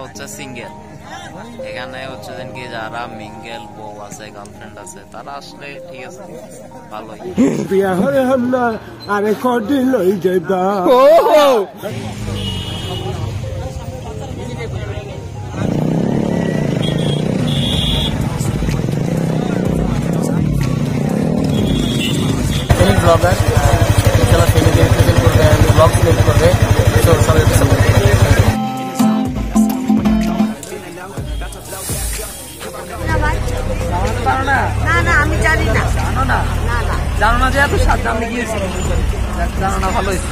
হচ্ছে সিঙ্গেল, এখানে হচ্ছে কি যারা মিঙ্গেল বউ আছে গার্লফ্রেন্ড আছে তারা আসলে ঠিক আছে ভালোই। বিয়া হলে আমরা আরে কদিন লই যাইবা ব্লগার যারা ফ্যামিলি রিপ্রেজেন্ট করবে ব্লগ সিলেক্ট করবে তো সবাইকে সাপোর্ট করবে। না আমি জানি না। জানো না? জানো না যে এত সাত দাম গিয়েছিল, জানো না ভালো হয়েছে।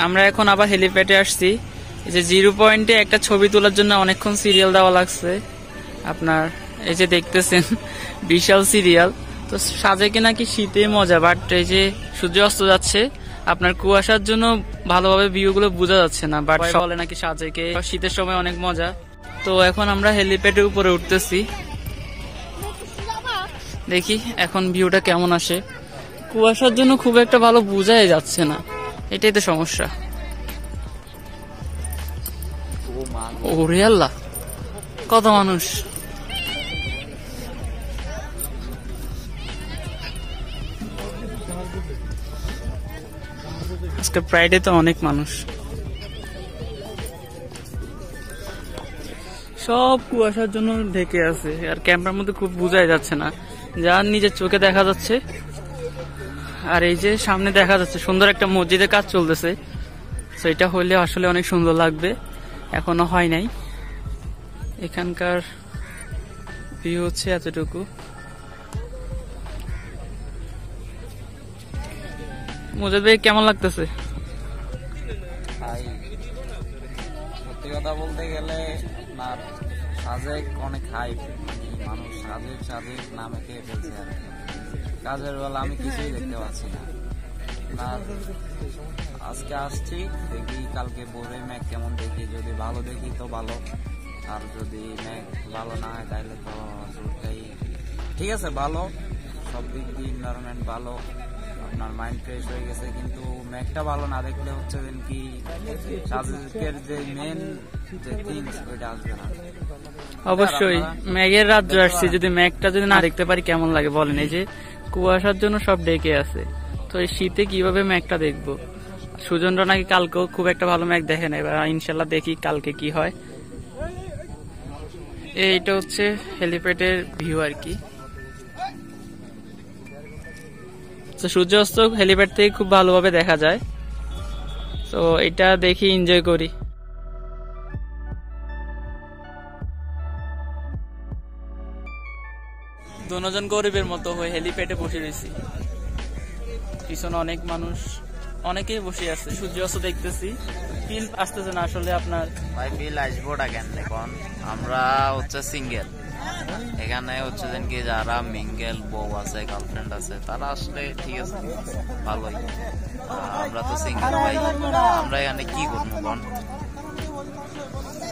আমরা এখন আবার হেলিপ্যাডে আসছি। এই যে 0 পয়েন্টে একটা ছবি তোলার জন্য অনেকক্ষণ সিরিয়াল দেওয়া লাগছে। আপনার এই যে দেখতেছেন বিশাল সিরিয়াল। তো সাজেকে নাকি শীতে মজা, বাট এই যে সূর্য অস্ত যাচ্ছে, আপনার কুয়াশার জন্য ভালোভাবে ভিউ গুলো বোঝা যাচ্ছে না, বাট বলে নাকি সাজেকে শীতের সময় অনেক মজা। তো এখন আমরা হেলিপ্যাডের উপরে উঠতেছি, দেখি এখন ভিউটা কেমন আসে। কুয়াশার জন্য খুব একটা ভালো বোঝাই যাচ্ছে না, এটাই তো সমস্যা। ওরে আল্লাহ, কত মানুষ! আজকে ফ্রাইডে তো অনেক মানুষ, সব কুয়াশার জন্য ঢেকে আছে, আর ক্যামেরার মধ্যে খুব বোঝাই যাচ্ছে না, যার নিজের চোখে দেখা যাচ্ছে। আর এই যে সামনে দেখা যাচ্ছে সুন্দর একটা মসজিদের কাজ চলতেছে, সেটা হইলে আসলে অনেক সুন্দর লাগবে, এখনো হয় নাই। এখানকার ভিউ হচ্ছে এতটুকু। মুজাদ ভাই কেমন লাগতেছে? সত্যি কথা বলতে গেলে আপনার সাজেক অনেক হাইপ, মানুষ সাজেক সাজেক নামে খেয়ে ফেলছে আর কি। কাজের বেলা আমি কিছুই দেখতে পাচ্ছি না। আজকে আসছি, দেখি কালকে ভোরে মেঘ কেমন দেখি, যদি ভালো দেখি তো ভালো, আর যদি মেঘ ভালো না হয় তাহলে তো শুরুটাই ঠিক আছে, ভালো সব দিক দিয়ে এনভায়রনমেন্ট ভালো, আপনার মাইন্ড ফ্রেশ হয়ে গেছে। কিন্তু মেঘটা ভালো না দেখলে হচ্ছে কি সাজেকের যে মেন যে থিংস ওইটা আসবে না। অবশ্যই মেঘের রাজ্য আসছে, যদি মেঘটা যদি না দেখতে পারি কেমন লাগে বলেন? এই যে কুয়াশার জন্য সব ডেকে আছে, তো এই শীতে কিভাবে মেঘটা দেখবো? সুজনরা নাকি কালকেও খুব একটা ভালো মেঘ দেখে না, এবার ইনশাল্লাহ দেখি কালকে কি হয়। এইটা হচ্ছে হেলিপ্যাডের ভিউ আর কি। তো সূর্যাস্ত হেলিপ্যাড থেকে খুব ভালোভাবে দেখা যায়, তো এটা দেখি এনজয় করি। দুজন গরিবের মতো হয়ে হেলিপ্যাডে বসে রয়েছি, পিছনে অনেক মানুষ, অনেকেই বসে আছে, সূর্যাস্ত দেখতেছি। ফিল আসতেছে না আসলে আপনার ভাই, ফিল আসবোটা কেন? এখন আমরা হচ্ছে সিঙ্গেল, এখানে হচ্ছে কি যারা মিঙ্গেল বউ আছে গার্লফ্রেন্ড আছে তারা আসলে ঠিক আছে ভালোই। আমরা তো সিঙ্গেল ভাই, আমরা এখানে কি করবো বল?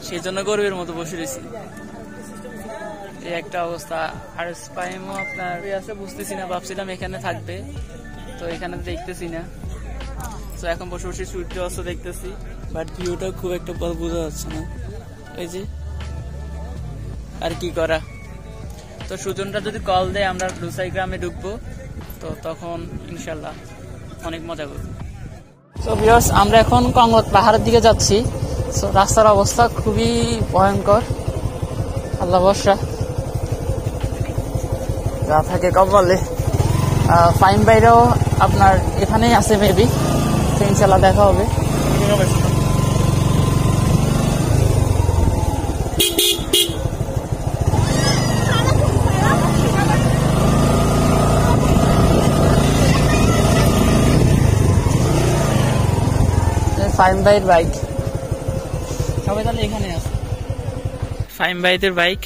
সেই জন্য গরিবের মতো বসে রয়েছি, এই একটা অবস্থা। আর স্পাইমও আপনার আছে, বুঝতেছি না, ভাবছিলাম এখানে থাকবে, তো এখানে দেখতেছি না। তো এখন বসে বসে সূর্য অস্ত দেখতেছি, বাট ভিউটা খুব একটা বোঝা যাচ্ছে না। এই যে আর কি করা। তো সুজনটা যদি কল দেয় আমরা লুসাই গ্রামে ঢুকবো, তো তখন ইনশাল্লাহ অনেক মজা করবো। তো ভিউয়ার্স, আমরা এখন কংগত পাহাড়ের দিকে যাচ্ছি। তো রাস্তার অবস্থা খুবই ভয়ঙ্কর, আল্লাহ ভরসা, যা থাকে কপালে। ফাইন বাইরেও আপনার এখানেই আছে মেবি, তো ইনশাল্লাহ দেখা হবে। ফাইম ভাইয়ের বাইক, সবাই তাহলে এখানে আছে। ফাইম ভাইদের বাইক,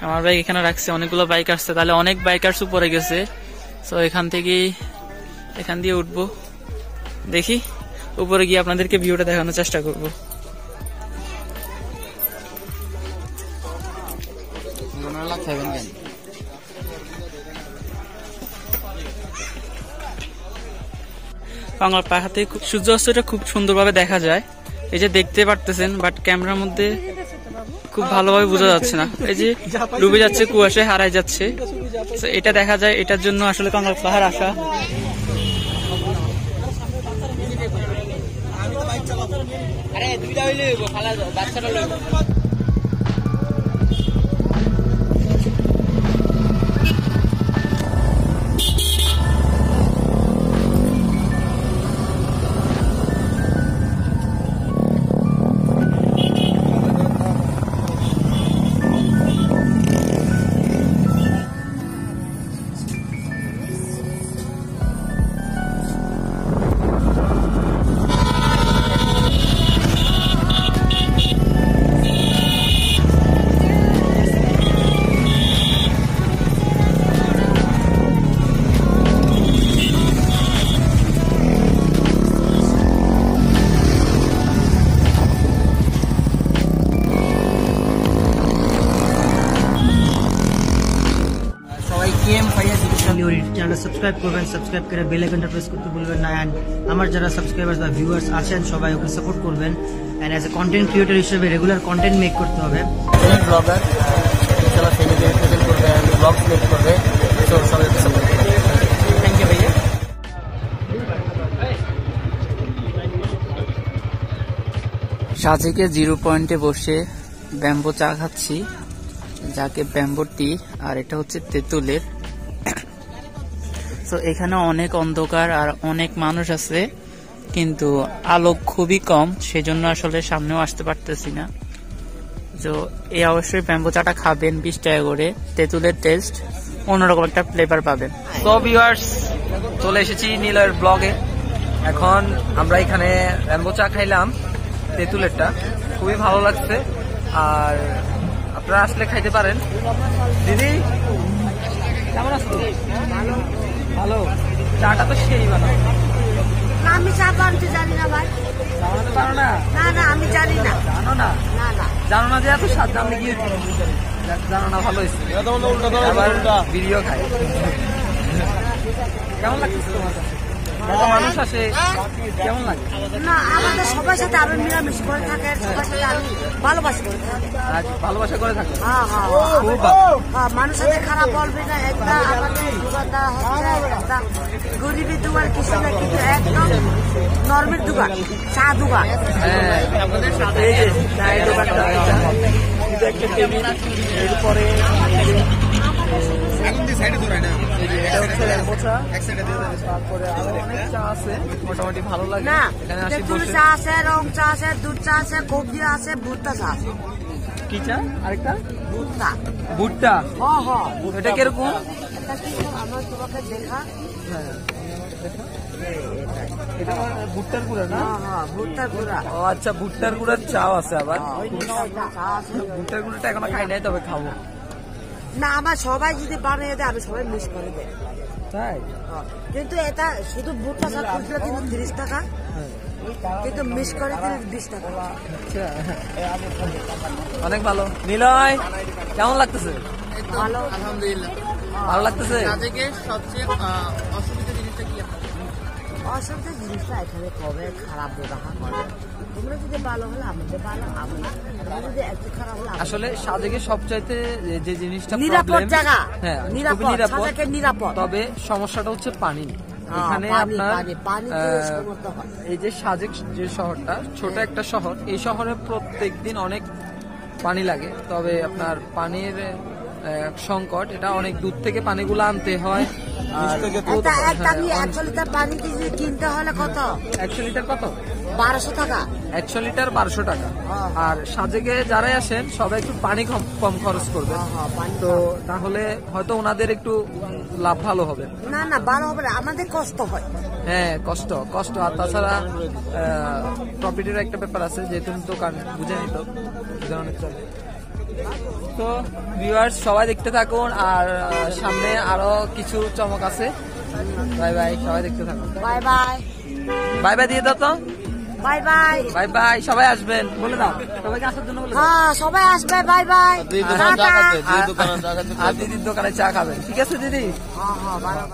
আমার বাইক এখানে রাখছে, অনেকগুলো বাইক আসছে, তাহলে অনেক বাইকার্স উপরে গেছে। তো এখান দিয়ে উঠবো, দেখি উপরে গিয়ে আপনাদেরকে ভিউটা দেখানোর চেষ্টা করব। বাংলার পাহাড়ে সূর্যাস্তটা খুব সুন্দরভাবে দেখা যায়, এই যে দেখতে পারতেছেন, বাট ক্যামেরার মধ্যে খুব ভালোভাবে বোঝা যাচ্ছে না। এই যে ডুবে যাচ্ছে, কুয়াশায় হারাই যাচ্ছে, এটা দেখা যায়। এটার জন্য আসলে কাঙ্গাল পাহাড় আসা। চ্যানেল সাবস্ক্রাইব করবেন, সাবস্ক্রাইব করে বেল আইকনটা প্রেস করতে ভুলবেন না। এন্ড আমার যারা সাবস্ক্রাইবার্স বা ভিউয়ার্স আছেন সবাই ওকে সাপোর্ট করবেন। And as a content creator হিসেবে রেগুলার কন্টেন্ট মেক করতে হবে। ব্লগার যারা ফ্যামিলি রিপ্রেজেন্ট করবে, ব্লগ মেক করবে, সো সবাইকে সাপোর্ট করবেন। থ্যাংক ইউ ভাইয়া। সাজেকে 0 পয়েন্টে বসে ব্যাম্বো চা খাচ্ছি, যাকে ব্যাম্বো টি, আর এটা হচ্ছে তেঁতুলের। তো এখানে অনেক অন্ধকার আর অনেক মানুষ আছে, কিন্তু আলো খুবই কম, সেজন্য আসলে সামনেও আসতে পারতেছি না। তো এই অবশ্যই ব্যাম্বো চাটা খাবেন, 20 টাকা করে, তেঁতুলের টেস্ট অন্যরকম একটা ফ্লেভার পাবেন। তো ভিউয়ার্স, চলে এসেছি নীলয়ের ব্লগে। এখন আমরা এখানে ব্যাম্বো চা খাইলাম, তেঁতুলেরটা খুবই ভালো লাগছে, আর আপনারা আসলে খাইতে পারেন। দিদি কেমন আছো? ভালো। চাটা তো সেই ভালো। আমি চা বানাতে জানি না ভাই। বানাতে পারো না? না না, আমি জানি না। জানো না? না না, জানো না যে এত স্বাদ, জানলে কি জানো না, ভালো হয়েছে। আবার ভিডিও খাই। কেমন লাগছে তোমার কাছে? কত মানুষ আসে, কেমন লাগে? না, আমাদের সবার সাথে আমি মিলামিশ করে থাকে, সবার সাথে আমি ভালোবাসি করে থাকি। আজ ভালোবাসা করে থাকো? হ্যাঁ হ্যাঁ খুব ভালো। হ্যাঁ, মানুষের সাথে খারাপ বলবি না। একটা আমাদের দোকানদার হচ্ছে একটা গরিবের দোকান, কিছু না কিন্তু একদম নর্মের দোকান, চা দোকান। হ্যাঁ, এই যে চায়ের দোকানটা, এটা একটা টেবিল, এরপরে এটা হচ্ছে লেম্বু চা, তারপরে আরো অনেক চা আছে, মোটামুটি ভালো লাগে। না, এখানে আসি তেঁতুল বসে। চা আছে, রং চা আছে, দুধ চা আছে, কবজি আছে, ভুট্টা চা আছে। কি চা? আরেকটা ভুট্টা। ভুট্টা। হ্যাঁ হ্যাঁ, এটা কিরকম? এটা কি আমার তোমাকে দেখা? হ্যাঁ, এটা ভুট্টার গুঁড়া না? হ্যাঁ হ্যাঁ, ভুট্টার গুঁড়া। ও আচ্ছা, ভুট্টার গুঁড়ার চাও আছে আবার। চা আছে। ভুট্টার গুঁড়াটা এখনো খাই নাই, তবে খাবো। না, আমার সবাই যদি বানিয়ে দেয় আমি সবাই মিস করে দেয়। তাই? কিন্তু এটা শুধু ভুট্টা চা খুচরা কিন্তু 30 টাকা, কিন্তু মিস করে দিলে 20 টাকা। আচ্ছা, অনেক ভালো। নিলয় কেমন লাগতেছে? ভালো, আলহামদুলিল্লাহ। ভালো লাগতেছে? সাজেকে সবচেয়ে অসুবিধা জিনিসটা কি? অসুবিধা জিনিসটা এখানে কবে খারাপ ব্যবহার করে। তোমরা যদি ভালো হলে আমাদের ভালো, আমরা যদি একটু খারাপ হলে আসলে সাজেকে সবচাইতে যে জিনিসটা নিরাপদ প্রবলেম, জায়গা, হ্যাঁ নিরাপদ, খুবই নিরাপদ, সাজেকে নিরাপদ। তবে সমস্যাটা হচ্ছে পানি। হ্যাঁ, এখানে পানি, আপনার পানি, পানিতে সমস্যা হয়। এই যে সাজেক যে শহরটা, ছোট একটা শহর, এই শহরে প্রত্যেকদিন অনেক পানি লাগে, তবে আপনার পানির সংকট, এটা অনেক দূর থেকে পানিগুলো আনতে হয়। আর একটা 100 লিটার পানি কিনতে হলে কত? 100 লিটার কত? 1200 টাকা। 100 লিটার 1200 টাকা। আর সাজেকে যারাই আসেন সবাই একটু পানি কম খরচ করবে, তো তাহলে হয়তো ওনাদের একটু লাভ ভালো হবে। না না, ভালো হবে না, আমাদের কষ্ট হয়। হ্যাঁ, কষ্ট। আর তাছাড়া প্রফিটের একটা ব্যাপার আছে, যেহেতু দোকান বুঝে নিত অনেক চলে। তো ভিউয়ার্স সবাই দেখতে থাকুন, আর সামনে আরো কিছু চমক আছে। বাই বাই, সবাই দেখতে থাকুন। Bye bye. বাই বাই দিয়ে দাও তো। Bye bye. বাই বাই, সবাই আসবেন বলে দাও, সবাইকে আসার জন্য বলে দাও। হ্যাঁ, সবাই আসবে। Bye bye. আর দিদির দোকানে চা খাবেন, ঠিক আছে দিদি? হ্যাঁ, ভালো।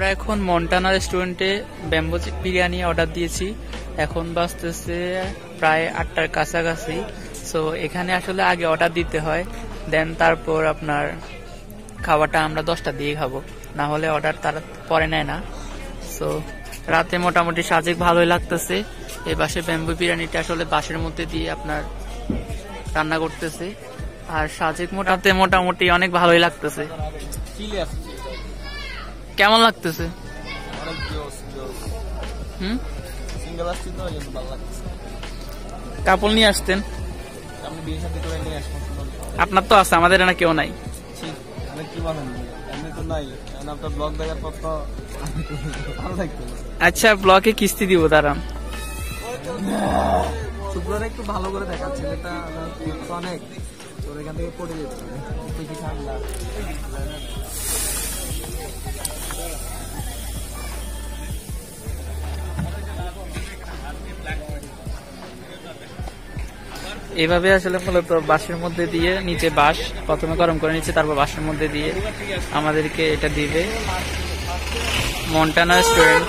আমরা এখন মন্টানা রেস্টুরেন্টে ব্যাম্বো বিরিয়ানি অর্ডার দিয়েছি। এখন বাজতেছে প্রায় 8টার কাছাকাছি। সো এখানে আসলে আগে অর্ডার দিতে হয়, দেন তারপর আপনার খাওয়াটা আমরা 10টা দিয়ে খাবো, না হলে অর্ডার তারা পরে নেয় না। সো রাতে মোটামুটি সাজেক ভালোই লাগতেছে। এই বাসে ব্যাম্বো বিরিয়ানিটা আসলে বাসের মধ্যে দিয়ে আপনার রান্না করতেছে, আর সাজেক মোটামুটি অনেক ভালোই লাগতেছে। কেমন লাগতেছে? কাপড় নিয়ে আসতেন? আপনার তো আছে, আমাদের না কেউ নাই। আচ্ছা, ব্লকে কিস্তি দিব, দাঁড়ান। শুক্রবার একটু ভালো করে দেখা, ছেলেটা অনেক তোর এখান থেকে পড়ে যেতে ঠান্ডা। এভাবে আসলে মূলত বাসের মধ্যে দিয়ে, নিচে বাস প্রথমে গরম করে নিচ্ছে, তারপর বাসের মধ্যে দিয়ে আমাদেরকে এটা দিবে। Montana restaurant.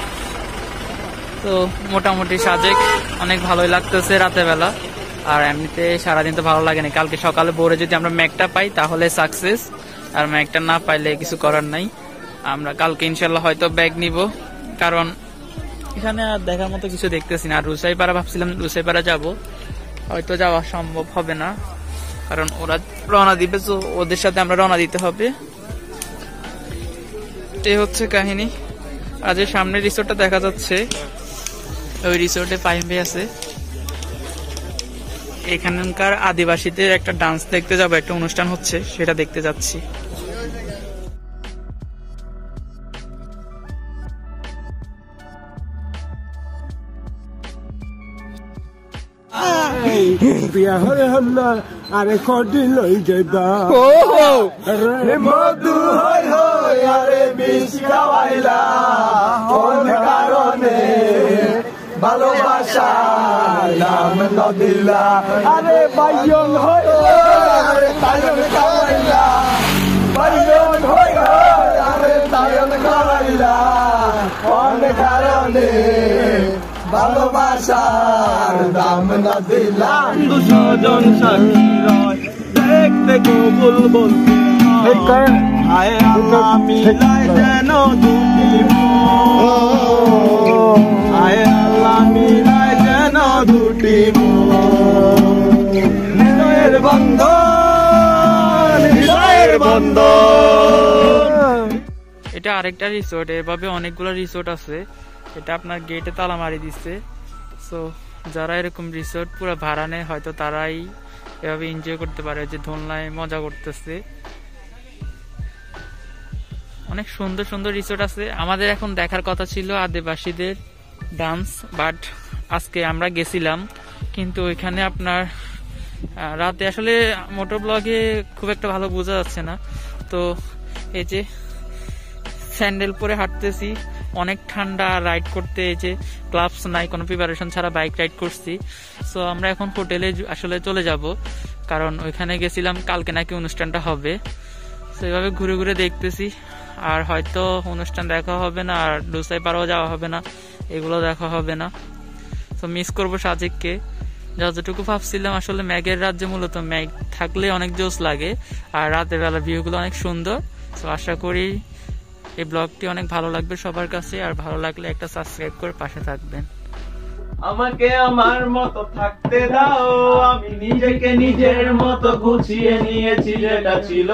তো মোটামুটি সাজেক অনেক ভালোই লাগতেছে রাতের বেলা, আর এমনিতে সারাদিন তো ভালো লাগে না। কালকে সকালে ভোরে যদি আমরা ম্যাকটা পাই তাহলে সাকসেস, আর ম্যাকটা না পাইলে কিছু করার নাই। আমরা কালকে ইনশাল্লাহ হয়তো ব্যাগ নিব, কারণ এখানে আর দেখার মতো কিছু দেখতেছি না। আর রুসাইপাড়া ভাবছিলাম রুসাইপাড়া যাব, হয়তো যাওয়া সম্ভব হবে না, কারণ ওরা রওনা দিবে, তো ওদের সাথে আমরা রওনা দিতে হবে। এই হচ্ছে কাহিনী। আর যে সামনে রিসোর্টটা দেখা যাচ্ছে, ওই রিসোর্টে পাইপে আছে। এখানকার আদিবাসীদের একটা ডান্স দেখতে যাবো, একটা অনুষ্ঠান হচ্ছে, সেটা দেখতে যাচ্ছি। বিয়া হলে আরে কদিন লই যাইবা মধু হই হই আরে বিষ খাওয়াইলা কোন কারণে ভালোবাসা নাম নদিলা আরে বাইয়ন হই আরে তায়ন খাওয়াইলা বাইয়ন হই আরে তায়ন খাওয়াইলা কোন কারণে ভালোবাসার দাম না দিলাম। 200 জন সাক্ষী রয় দেখতে কবুল বলতে হায় আল্লাহ মিলায় যেন দুটি মন, হায় আল্লাহ মিলায় যেন দুটি মন, হৃদয়ের বন্ধন, হৃদয়ের বন্ধন। এটা আরেকটা রিসোর্ট, এভাবে অনেকগুলো রিসোর্ট আছে। এটা আপনার গেটে তালা মারি দিচ্ছে। সো যারা এরকম রিসোর্ট পুরো ভাড়া নেয় হয়তো তারাই এভাবে এনজয় করতে পারে, যে দোলনায় মজা করতেছে। অনেক সুন্দর সুন্দর রিসোর্ট আছে। আমাদের এখন দেখার কথা ছিল আদিবাসীদের ডান্স, বাট আজকে আমরা গেছিলাম কিন্তু ওইখানে আপনার রাতে আসলে মোটর ব্লগে খুব একটা ভালো বোঝা যাচ্ছে না। তো এই যে স্যান্ডেল পরে হাঁটতেছি, অনেক ঠান্ডা, রাইড করতে এই যে গ্লাভস নাই, কোনো প্রিপারেশন ছাড়া বাইক রাইড করছি। সো আমরা এখন হোটেলে আসলে চলে যাব, কারণ ওইখানে গেছিলাম কালকে নাকি অনুষ্ঠানটা হবে। তো এইভাবে ঘুরে ঘুরে দেখতেছি, আর হয়তো অনুষ্ঠান দেখা হবে না, আর ডুসাই পাড়াও যাওয়া হবে না, এগুলো দেখা হবে না। তো মিস করবো সাজেককে। যতটুকু ভাবছিলাম আসলে ম্যাগের রাজ্যে মূলত ম্যাগ থাকলে অনেক জোস লাগে, আর রাতের বেলা ভিউগুলো অনেক সুন্দর। তো আশা করি এই ব্লগটি অনেক ভালো লাগবে সবার কাছে, আর ভালো লাগলে একটা সাবস্ক্রাইব করে পাশে থাকবেন। আমাকে আমার মতো থাকতে দাও, আমি নিজেকে নিজের মতো গুছিয়ে নিয়েছি, যেটা ছিল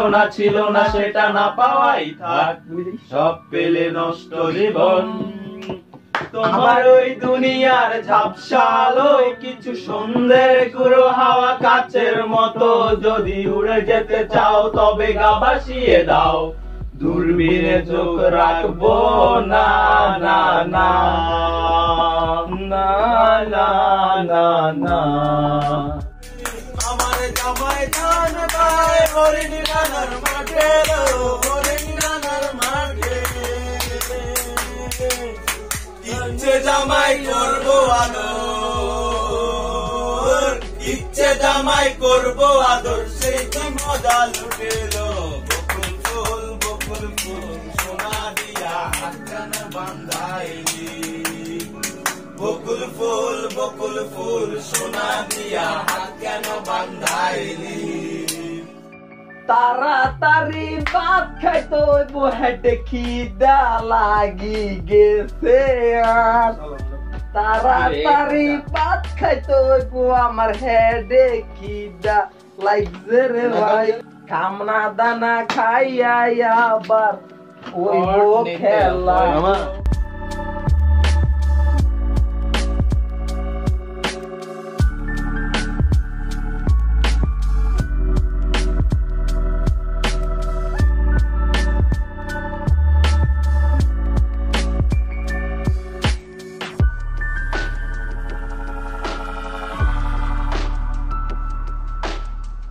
না সেটা না পাওয়াই থাক, সব পেলে নষ্ট জীবন। তোমার ওই দুনিয়ার ঝাপসালোয় কিছু সুন্দর গুরু হাওয়া কাচের মতো, যদি উড়ে যেতে চাও তবে গা ভাসিয়ে দাও, দূরবীনে চোখ রাখবো না না না না না না না। আমার জামাই ধান পায় হরিণ রানার মাঠে, হরিণ রানার মাঠে, ইচ্ছে জামাই করবো আদর, ইচ্ছে জামাই করবো আদর, সেই কি মজা লুটেলো। বকুল ফুল বকুল ফুল সোনা দিয়া হাতখান বান্ধাইলি, বকুল ফুল সোনা দিয়া হাত কেন বান্ধাইলি। তাড়াতাড়ি ভাত খাইতো হেঁটে খিদা লাগি গেছে, আর তাড়াতাড়ি ভাত খাইতো আমার হেডে খিদা লাগছে রে ভাই। খামনা দানা খাইয়া আবার ওই খেলা।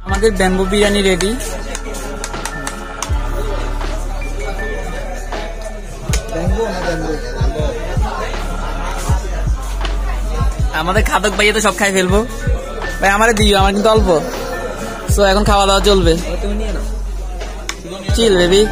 আমাদের ব্যাম্বু বিরিয়ানি রেডি। আমাদের খাদক ভাইয়া তো সব খাই ফেলবো ভাই, আমারে দিও, আমার কিন্তু অল্প। সো এখন খাওয়া দাওয়া চলবে। চিল বেবি।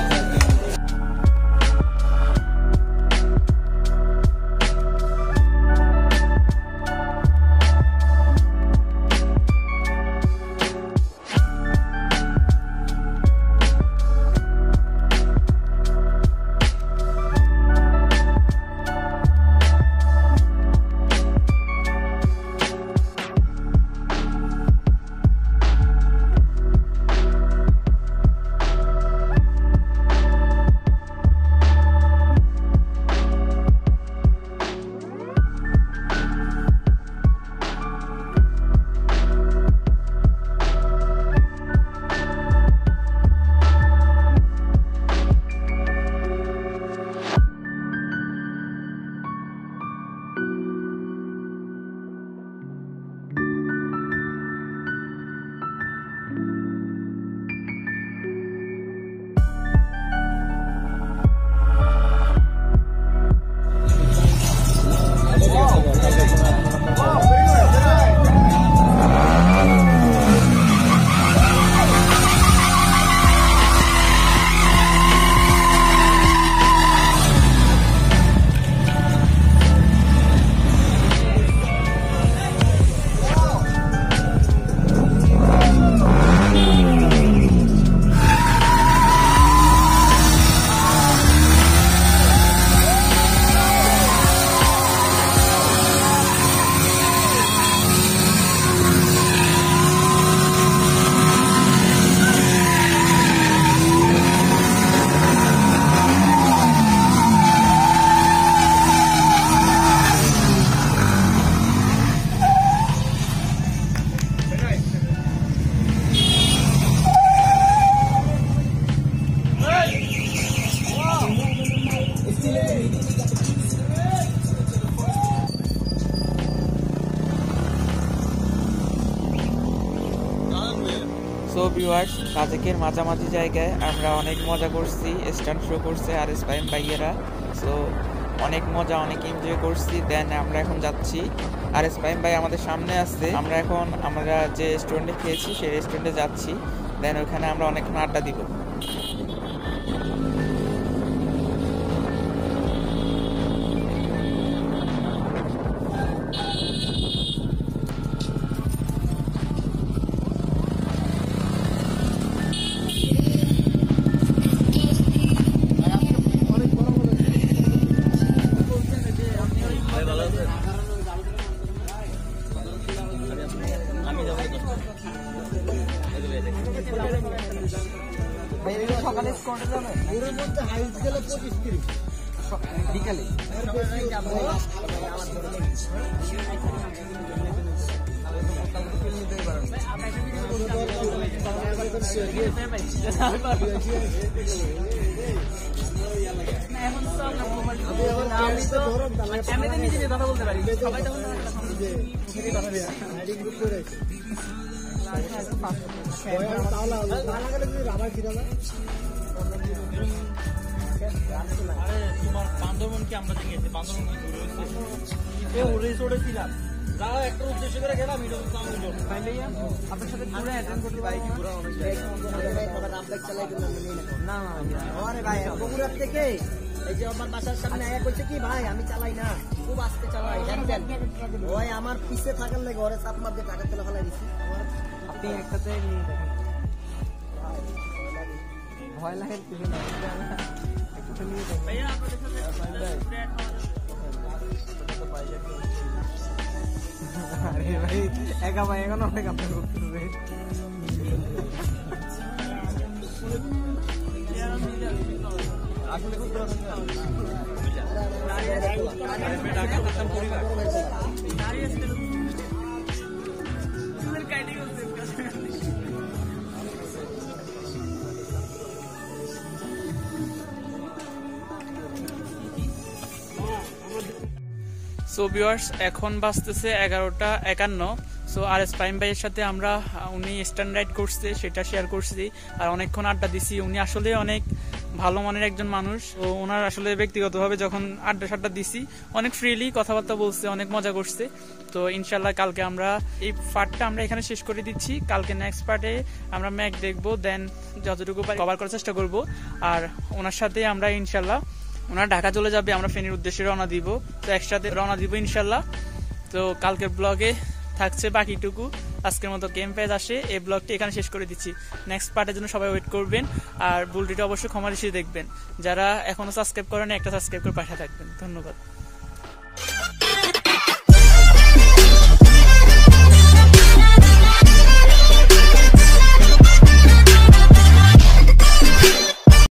সো ভিউয়ার্স, সাজেকের মাঝামাঝি জায়গায় আমরা অনেক মজা করছি, স্ট্যান্ড শো করছে আরএস ফাহিম ভাইয়েরা। সো অনেক মজা, অনেক এনজয় করছি। দেন আমরা এখন যাচ্ছি, আরএস ফাহিম ভাই আমাদের সামনে আসছে। আমরা যে রেস্টুরেন্টে খেয়েছি সেই রেস্টুরেন্টে যাচ্ছি। দেন ওখানে আমরা অনেকক্ষণ আড্ডা দিব। সকালে স্কোয়াডে যাবে, ওর মধ্যে হাইট গেলে 25-30 বিকালে। কথা বলতে পারি সবাই তোমার বান্দরবন কি আমরা দেখেছি, বান্দরবন রিসোর্টে ছিলাম, যারা একটা উদ্দেশ্য করে গেলাম আপনার সাথে ঘুরে অ্যাটেন্ড করতে পারি কি ঘুরা না ভাই বগুড়ার থেকে এই যে আমার বাসার সামনে আয়া কইছে কি ভাই আমি চালাই না, খুব আস্তে চালাই, ওই আমার পিছে থাকার লাগে ঘরে চাপ মার দিয়ে টাকা তেলে ফেলাই দিচ্ছি। আপনি একসাথে নিয়ে দেখেন, ভয় লাগে কিছু না, একটু নিয়ে দেখেন আরে ভাই একা ভাই এখন অনেক আপনার করতেছে। সো ভিউয়ার্স, এখন বাজতেছে 11:51। সো আরএস ফাহিম ভাইয়ের সাথে আমরা উনি স্ট্যান্ড রাইড করছে সেটা শেয়ার করছি আর অনেকক্ষণ আড্ডা দিছি। উনি আসলে অনেক ভালো মনের একজন মানুষ। ও ওনার আসলে ব্যক্তিগতভাবে যখন আড্ডা দিছি অনেক ফ্রিলি কথাবার্তা বলছে, অনেক মজা করছে। তো ইনশাল্লাহ কালকে আমরা এই পার্টটা আমরা এখানে শেষ করে দিচ্ছি। কালকে নেক্সট পার্টে আমরা ম্যাক দেখবো, দেন যতটুকু কভার করার চেষ্টা করব। আর ওনার সাথে আমরা ইনশাল্লাহ, ওনারা ঢাকা চলে যাবে, আমরা ফেনীর উদ্দেশ্যে রওনা দিব। তো একসাথে রওনা দিব ইনশাল্লাহ। তো কালকের ব্লগে থাকছে বাকিটুকু। আজকের মতো গেম পেজ আসে, এই ব্লগটি এখানে শেষ করে দিচ্ছি। নেক্সট পার্টের জন্য সবাই ওয়েট করবেন আর বুলটিটা অবশ্যই ক্ষমা দৃষ্টিতে দেখবেন। যারা এখনো সাবস্ক্রাইব করেন একটা সাবস্ক্রাইব করে পাশে থাকবেন। ধন্যবাদ।